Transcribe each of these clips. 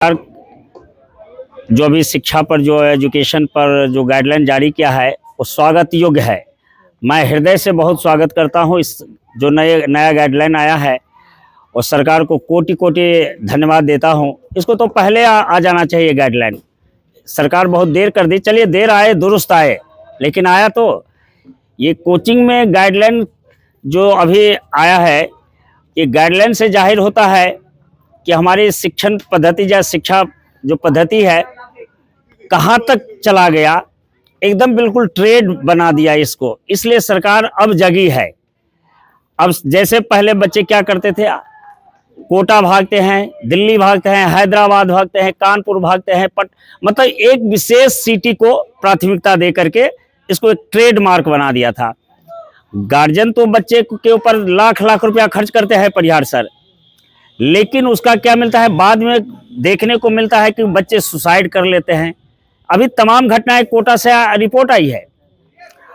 जो अभी शिक्षा पर जो एजुकेशन पर जो गाइडलाइन जारी किया है वो स्वागत योग्य है। मैं हृदय से बहुत स्वागत करता हूँ इस जो नया गाइडलाइन आया है और सरकार को कोटि कोटि धन्यवाद देता हूँ। इसको तो पहले आ जाना चाहिए गाइडलाइन। सरकार बहुत देर कर दी, चलिए देर आए दुरुस्त आए, लेकिन आया तो। ये कोचिंग में गाइडलाइन जो अभी आया है, ये गाइडलाइन से जाहिर होता है कि हमारी शिक्षण पद्धति या शिक्षा जो पद्धति है कहाँ तक चला गया। एकदम बिल्कुल ट्रेड बना दिया इसको। इसलिए सरकार अब जगी है। अब जैसे पहले बच्चे क्या करते थे, कोटा भागते हैं, दिल्ली भागते हैं, हैदराबाद भागते हैं, कानपुर भागते हैं, मतलब एक विशेष सिटी को प्राथमिकता दे करके इसको एक ट्रेड मार्क बना दिया था। गार्जियन तो बच्चे के ऊपर लाख लाख रुपया खर्च करते हैं परिहार सर, लेकिन उसका क्या मिलता है, बाद में देखने को मिलता है कि बच्चे सुसाइड कर लेते हैं। अभी तमाम घटनाएं कोटा से रिपोर्ट आई है।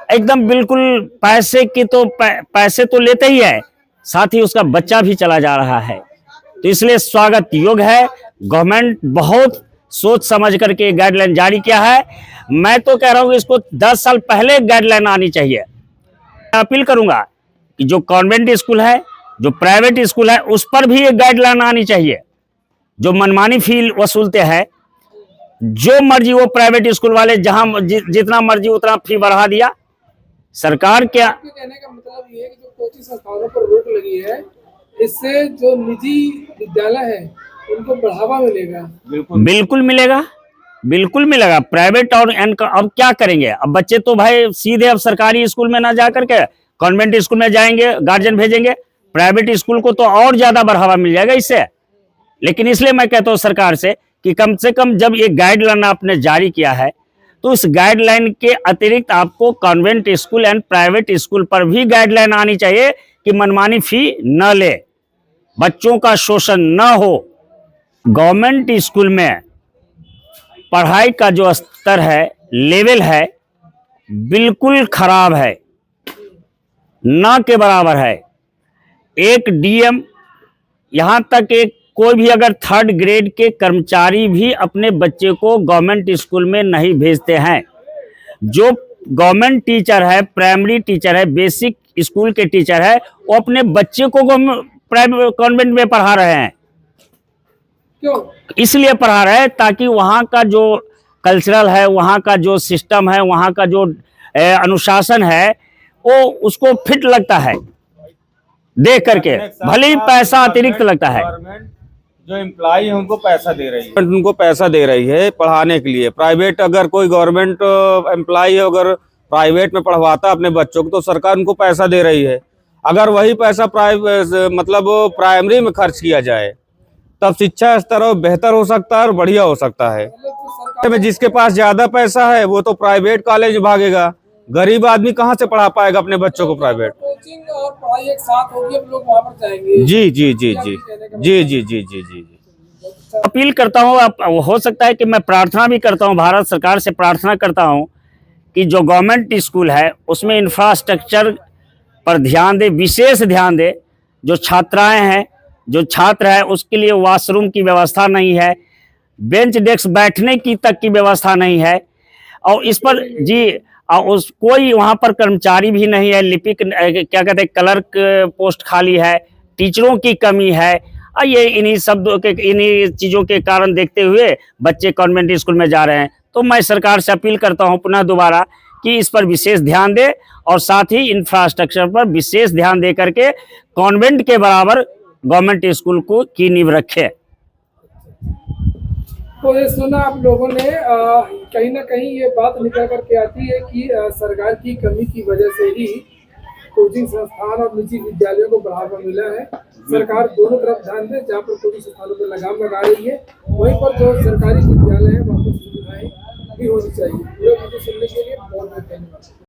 एकदम बिल्कुल पैसे की तो पैसे तो लेते ही है, साथ ही उसका बच्चा भी चला जा रहा है। तो इसलिए स्वागत योग्य है। गवर्नमेंट बहुत सोच समझ करके गाइडलाइन जारी किया है। मैं तो कह रहा हूँ इसको 10 साल पहले गाइडलाइन आनी चाहिए। अपील करूंगा कि जो कॉन्वेंट स्कूल है, जो प्राइवेट स्कूल है, उस पर भी एक गाइडलाइन आनी चाहिए। जो मनमानी फी वसूलते हैं, जो मर्जी वो प्राइवेट स्कूल वाले जहां जितना मर्जी उतना फी बढ़ा दिया। सरकार क्या कहने का मतलब ये है कि जो कोचिंग संस्थानों पर रोक लगी है, इससे जो निजी विद्यालय है उनको बढ़ावा मिलेगा। बिल्कुल मिलेगा, बिल्कुल मिलेगा। प्राइवेट और अब क्या करेंगे, अब बच्चे तो भाई सीधे अब सरकारी स्कूल में ना जा करके कॉन्वेंट स्कूल में जाएंगे, गार्जियन भेजेंगे। प्राइवेट स्कूल को तो और ज्यादा बढ़ावा मिल जाएगा इससे। लेकिन इसलिए मैं कहता हूँ सरकार से कि कम से कम जब ये गाइडलाइन आपने जारी किया है तो इस गाइडलाइन के अतिरिक्त आपको convent school and private school पर भी गाइडलाइन आनी चाहिए कि मनमानी फी न ले, बच्चों का शोषण न हो। गवर्नमेंट स्कूल में पढ़ाई का जो स्तर है, लेवल है, बिल्कुल खराब है, ना के बराबर है। एक डीएम, यहां तक एक कोई भी अगर 3rd ग्रेड के कर्मचारी भी अपने बच्चे को गवर्नमेंट स्कूल में नहीं भेजते हैं। जो गवर्नमेंट टीचर है, प्राइमरी टीचर है, बेसिक स्कूल के टीचर है, वो अपने बच्चे को प्राइवेट कॉन्वेंट में पढ़ा रहे हैं। क्यों? इसलिए पढ़ा रहे हैं ताकि वहाँ का जो कल्चरल है, वहाँ का जो सिस्टम है, वहाँ का जो अनुशासन है, वो उसको फिट लगता है देख करके, भले ही पैसा अतिरिक्त लगता है। जो एम्प्लॉय है उनको पैसा दे रही है, उनको पैसा दे रही है पढ़ाने के लिए। प्राइवेट अगर कोई गवर्नमेंट एम्प्लॉय अगर प्राइवेट में पढ़वाता अपने बच्चों को तो सरकार उनको पैसा दे रही है। अगर वही पैसा प्राइमरी में खर्च किया जाए तब शिक्षा स्तर बेहतर हो सकता है और बढ़िया हो सकता है। में जिसके पास ज्यादा पैसा है वो तो प्राइवेट कॉलेज भागेगा, गरीब आदमी कहाँ से पढ़ा पाएगा अपने बच्चों को प्राइवेट। कोचिंग और पढ़ाई एक साथ होगी, अब लोग वहां पर जाएंगे। जी जी जी जी जी जी जी जी जी। अपील करता हूँ, हो सकता है कि मैं प्रार्थना भी करता हूँ, भारत सरकार से प्रार्थना करता हूँ कि जो गवर्नमेंट स्कूल है उसमें इंफ्रास्ट्रक्चर पर ध्यान दे, विशेष ध्यान दे। जो छात्राएं हैं, जो छात्र है, उसके लिए वॉशरूम की व्यवस्था नहीं है, बेंच डेस्क बैठने की तक की व्यवस्था नहीं है। और इस पर जी उस कोई वहाँ पर कर्मचारी भी नहीं है, लिपिक क्या कहते हैं, क्लर्क पोस्ट खाली है, टीचरों की कमी है। ये इन्हीं शब्दों के, इन्हीं चीज़ों के कारण देखते हुए बच्चे कॉन्वेंट स्कूल में जा रहे हैं। तो मैं सरकार से अपील करता हूँ पुनः दोबारा कि इस पर विशेष ध्यान दे और साथ ही इंफ्रास्ट्रक्चर पर विशेष ध्यान दे करके कॉन्वेंट के बराबर गवर्नमेंट स्कूल को की नींव रखे। तो ये सुना आप लोगों ने, कहीं ना कहीं ये बात निकल करके आती है कि सरकार की कमी की वजह से ही कोचिंग संस्थान और निजी विद्यालयों को बढ़ावा मिला है। सरकार दोनों तरफ ध्यान दे, जहाँ पर कोचिंग संस्थानों पर लगाम लगा रही है, वहीं पर जो सरकारी विद्यालय है वहाँ पर सुविधाएं भी होनी चाहिए। सुनने के लिए बहुत बहुत धन्यवाद।